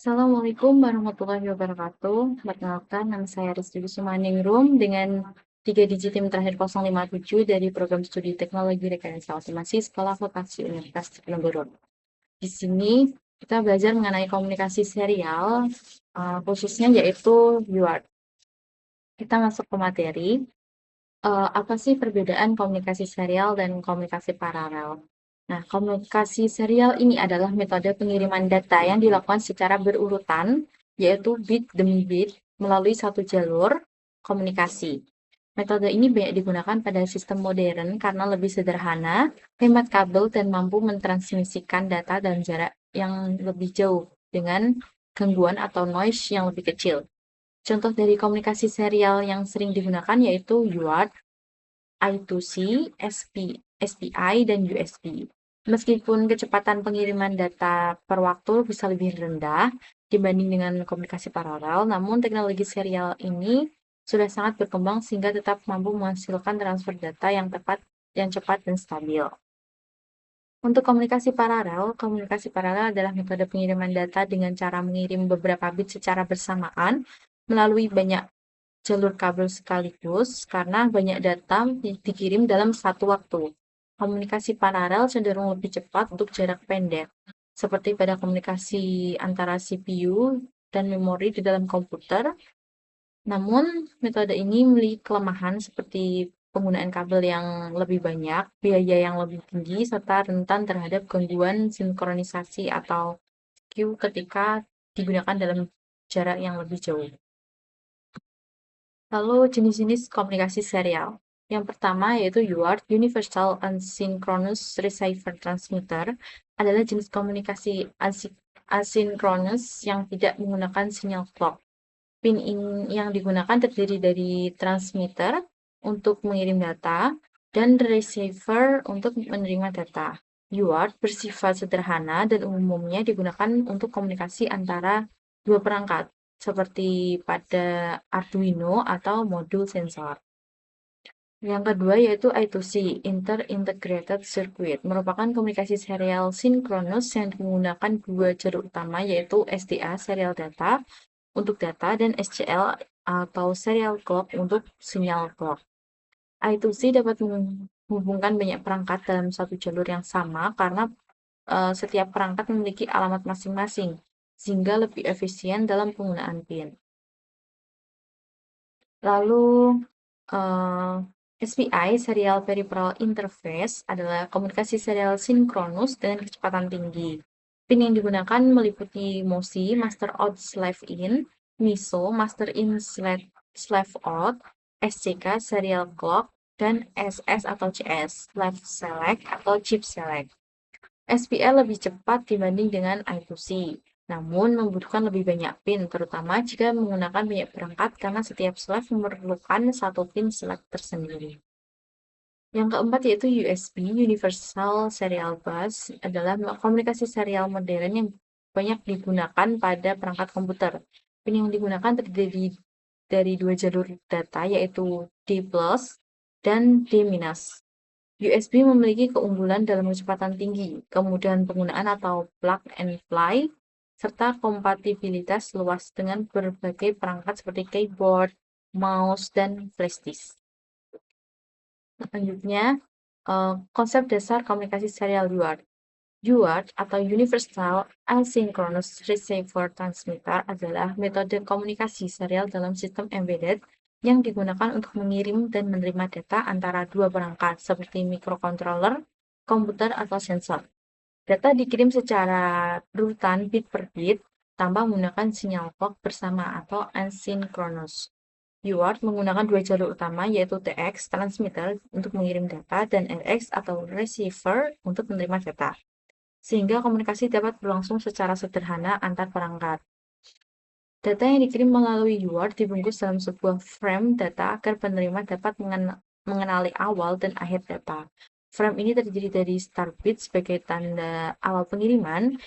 Assalamualaikum warahmatullahi wabarakatuh. Perkenalkan, nama saya Rizky Sumaningrum dengan 3 digit tim terakhir 057 dari program studi teknologi rekayasa otomasi Sekolah Vokasi Universitas Diponegoro. Di sini kita belajar mengenai komunikasi serial, khususnya yaitu UART. Kita masuk ke materi. Apa sih perbedaan komunikasi serial dan komunikasi paralel? Nah, komunikasi serial ini adalah metode pengiriman data yang dilakukan secara berurutan, yaitu bit demi bit, melalui satu jalur komunikasi. Metode ini banyak digunakan pada sistem modern karena lebih sederhana, hemat kabel, dan mampu mentransmisikan data dalam jarak yang lebih jauh dengan gangguan atau noise yang lebih kecil. Contoh dari komunikasi serial yang sering digunakan yaitu UART, I2C, SPI, dan USB. Meskipun kecepatan pengiriman data per waktu bisa lebih rendah dibanding dengan komunikasi paralel, namun teknologi serial ini sudah sangat berkembang sehingga tetap mampu menghasilkan transfer data yang tepat, yang cepat dan stabil. Untuk komunikasi paralel adalah metode pengiriman data dengan cara mengirim beberapa bit secara bersamaan melalui banyak jalur kabel sekaligus karena banyak data dikirim dalam satu waktu. Komunikasi paralel cenderung lebih cepat untuk jarak pendek, seperti pada komunikasi antara CPU dan memori di dalam komputer. Namun, metode ini memiliki kelemahan seperti penggunaan kabel yang lebih banyak, biaya yang lebih tinggi, serta rentan terhadap gangguan sinkronisasi atau skew ketika digunakan dalam jarak yang lebih jauh. Lalu jenis-jenis komunikasi serial. Yang pertama yaitu UART, Universal Asynchronous Receiver Transmitter, adalah jenis komunikasi asinkronus yang tidak menggunakan sinyal clock. Pin yang digunakan terdiri dari transmitter untuk mengirim data dan receiver untuk menerima data. UART bersifat sederhana dan umumnya digunakan untuk komunikasi antara dua perangkat, seperti pada Arduino atau modul sensor. Yang kedua yaitu I2C, Inter-Integrated Circuit, merupakan komunikasi serial sinkronus yang menggunakan dua jalur utama yaitu SDA, serial data, untuk data, dan SCL atau serial clock untuk sinyal clock. I2C dapat menghubungkan banyak perangkat dalam satu jalur yang sama karena setiap perangkat memiliki alamat masing-masing, sehingga lebih efisien dalam penggunaan pin. Lalu, SPI, Serial Peripheral Interface, adalah komunikasi serial sinkronus dengan kecepatan tinggi. Pin yang digunakan meliputi MOSI, Master Out Slave In, MISO, Master In Slave Out, SCK, Serial Clock, dan SS atau CS, Slave Select atau Chip Select. SPL lebih cepat dibanding dengan I2C, namun membutuhkan lebih banyak pin, terutama jika menggunakan banyak perangkat karena setiap slave memerlukan satu pin select tersendiri. Yang keempat yaitu USB, Universal Serial Bus, adalah komunikasi serial modern yang banyak digunakan pada perangkat komputer. Pin yang digunakan terdiri dari dua jalur data yaitu D+ dan D-. USB memiliki keunggulan dalam kecepatan tinggi, kemudahan penggunaan atau plug and play, serta kompatibilitas luas dengan berbagai perangkat seperti keyboard, mouse, dan flash disk. Selanjutnya, konsep dasar komunikasi serial UART. UART atau Universal Asynchronous Receiver Transmitter adalah metode komunikasi serial dalam sistem embedded yang digunakan untuk mengirim dan menerima data antara dua perangkat seperti microcontroller, komputer, atau sensor. Data dikirim secara urutan bit per bit tanpa menggunakan sinyal clock bersama atau asynchronous. UART menggunakan dua jalur utama yaitu TX, transmitter, untuk mengirim data, dan RX atau receiver untuk menerima data, sehingga komunikasi dapat berlangsung secara sederhana antar perangkat. Data yang dikirim melalui UART dibungkus dalam sebuah frame data agar penerima dapat mengenali awal dan akhir data. Frame ini terdiri dari start bit sebagai tanda awal pengiriman,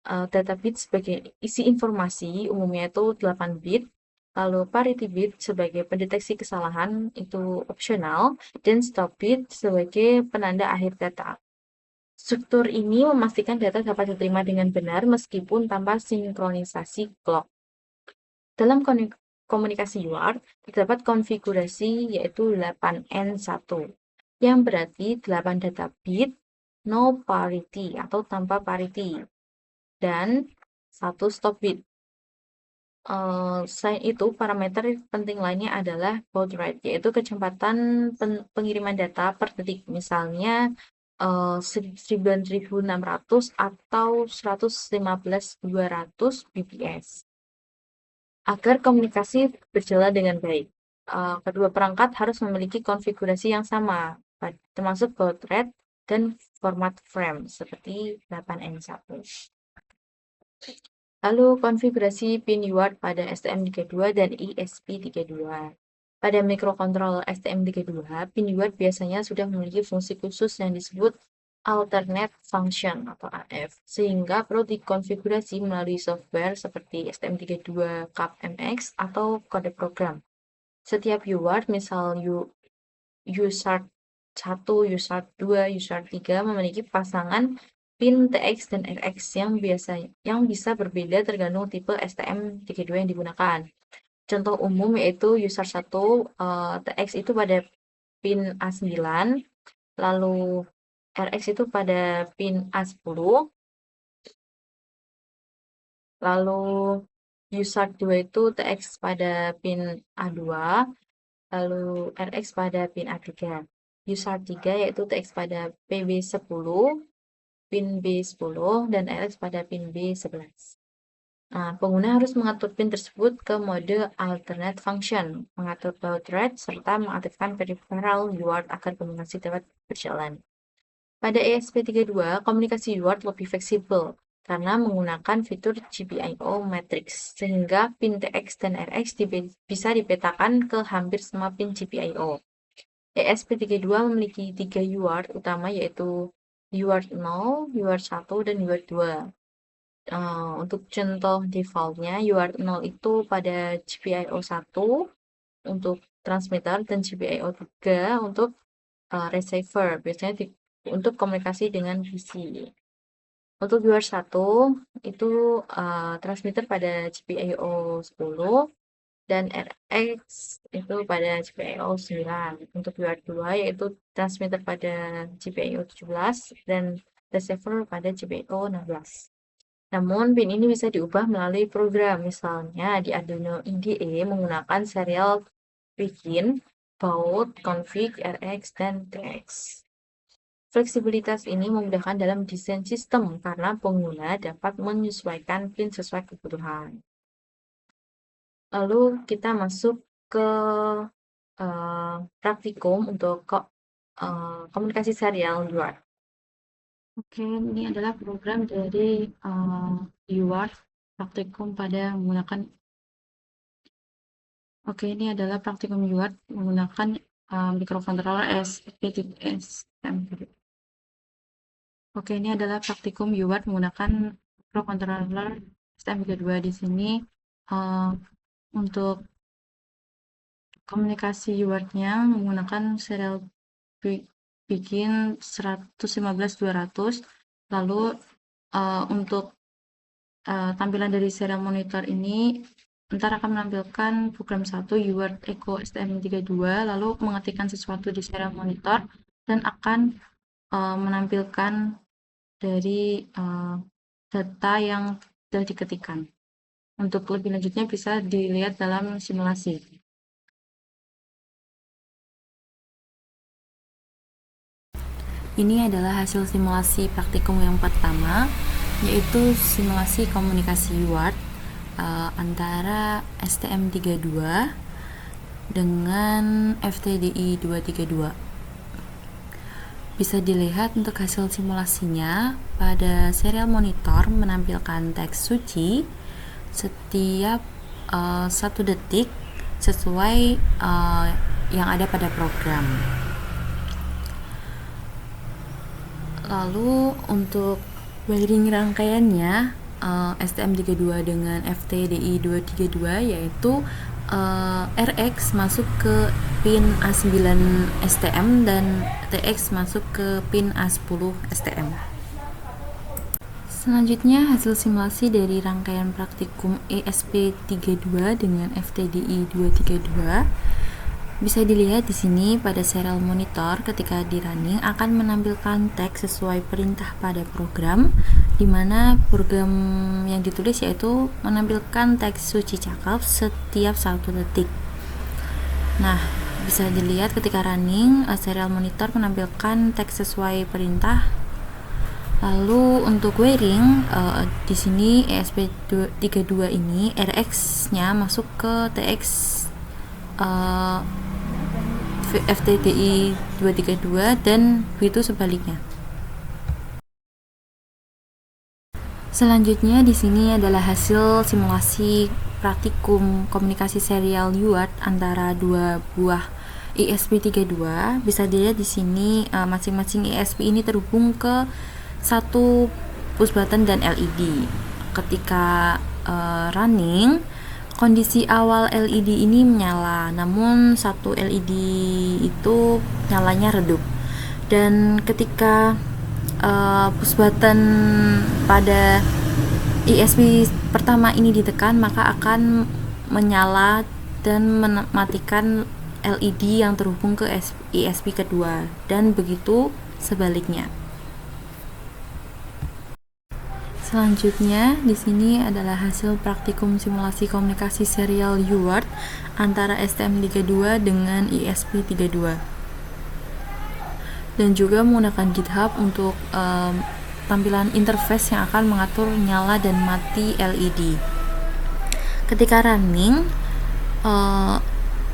data bit sebagai isi informasi, umumnya itu 8 bit, lalu parity bit sebagai pendeteksi kesalahan, itu opsional, dan stop bit sebagai penanda akhir data. Struktur ini memastikan data dapat diterima dengan benar meskipun tanpa sinkronisasi clock. Dalam komunikasi UART, terdapat konfigurasi yaitu 8N1, yang berarti 8 data bit, no parity atau tanpa parity, dan 1 stop bit. Selain itu, parameter penting lainnya adalah baud rate, yaitu kecepatan pengiriman data per detik. Misalnya 9.600 atau 115.200 bps. Agar komunikasi berjalan dengan baik, kedua perangkat harus memiliki konfigurasi yang sama, termasuk baud rate dan format frame seperti 8N1. Lalu konfigurasi pin UART pada STM32 dan ESP32. Pada mikrokontroller STM32, pin UART biasanya sudah memiliki fungsi khusus yang disebut alternate function atau AF, sehingga perlu dikonfigurasi melalui software seperti STM32 CAP-MX atau kode program. Setiap UART, misal USART 1, USART 2, USART 3 memiliki pasangan pin TX dan RX yang bisa berbeda tergantung tipe STM32 yang digunakan. Contoh umum yaitu USART 1 TX itu pada pin A9, lalu RX itu pada pin A10, lalu USART 2 itu TX pada pin A2, lalu RX pada pin A3. USART 3 yaitu TX pada PB10, pin B10, dan RX pada pin B11. Nah, pengguna harus mengatur pin tersebut ke mode alternate function, mengatur baud rate, serta mengaktifkan peripheral UART agar komunikasi dapat berjalan. Pada ESP32, komunikasi UART lebih fleksibel karena menggunakan fitur GPIO matrix, sehingga pin TX dan RX bisa dipetakan ke hampir semua pin GPIO. ESP32 memiliki 3 UART utama yaitu UART 0, UART 1, dan UART 2. Untuk contoh defaultnya, UART 0 itu pada GPIO 1 untuk transmitter dan GPIO 3 untuk receiver, biasanya untuk komunikasi dengan PC. Untuk UART 1 itu transmitter pada GPIO 10 dan RX itu pada GPIO 9. Untuk UART 2 yaitu transmitter pada GPIO 17 dan receiver pada GPIO 16. Namun, pin ini bisa diubah melalui program, misalnya di Arduino IDE menggunakan serial begin, baud, config, RX, dan TX. Fleksibilitas ini memudahkan dalam desain sistem karena pengguna dapat menyesuaikan pin sesuai kebutuhan. Lalu kita masuk ke praktikum untuk komunikasi serial UART. Oke, ini adalah program dari UART praktikum pada menggunakan. Oke, ini adalah praktikum UART menggunakan mikrokontroller SPTSM. Oke, ini adalah praktikum UART menggunakan mikrokontroller STM32. Di sini untuk komunikasi UART-nya menggunakan serial bikin 115.200. Lalu untuk tampilan dari serial monitor ini ntar akan menampilkan program 1 UART Echo STM32, lalu mengetikkan sesuatu di serial monitor dan akan menampilkan dari data yang sudah diketikkan. Untuk lebih lanjutnya bisa dilihat dalam simulasi. Ini adalah hasil simulasi praktikum yang pertama, yaitu simulasi komunikasi UART antara STM32 dengan FTDI 232. Bisa dilihat untuk hasil simulasinya, pada serial monitor menampilkan teks suci setiap 1 detik sesuai yang ada pada program. Lalu untuk wiring rangkaiannya STM32 dengan FTDI 232, yaitu RX masuk ke pin A9 STM dan TX masuk ke pin A10 STM. Selanjutnya, hasil simulasi dari rangkaian praktikum ESP32 dengan FTDI 232 bisa dilihat di sini pada serial monitor. Ketika di running akan menampilkan teks sesuai perintah pada program, di mana program yang ditulis yaitu menampilkan teks suci cakep setiap 1 detik. Nah, bisa dilihat ketika running serial monitor menampilkan teks sesuai perintah. Lalu untuk wiring di sini ESP32 ini RX-nya masuk ke TX FTDI 232 dan begitu sebaliknya. Selanjutnya di sini adalah hasil simulasi praktikum komunikasi serial UART antara dua buah ESP32. Bisa dilihat di sini masing-masing ESP ini terhubung ke satu push button dan LED. Ketika running, kondisi awal LED ini menyala, namun satu LED itu nyalanya redup. Dan ketika push button pada ESP pertama ini ditekan, maka akan menyala dan mematikan LED yang terhubung ke ESP kedua, dan begitu sebaliknya. Selanjutnya, di sini adalah hasil praktikum simulasi komunikasi serial UART antara STM32 dengan ESP32. Dan juga menggunakan GitHub untuk tampilan interface yang akan mengatur nyala dan mati LED. Ketika running,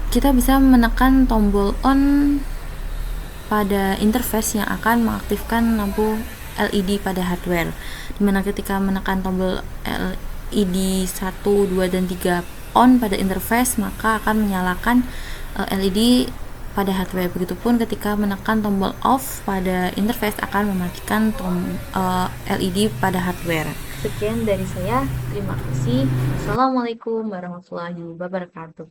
kita bisa menekan tombol on pada interface yang akan mengaktifkan lampu LED pada hardware, dimana ketika menekan tombol LED 1, 2, dan 3 on pada interface, maka akan menyalakan LED pada hardware. Begitupun ketika menekan tombol off pada interface akan mematikan LED pada hardware. Sekian dari saya, terima kasih. Assalamualaikum warahmatullahi wabarakatuh.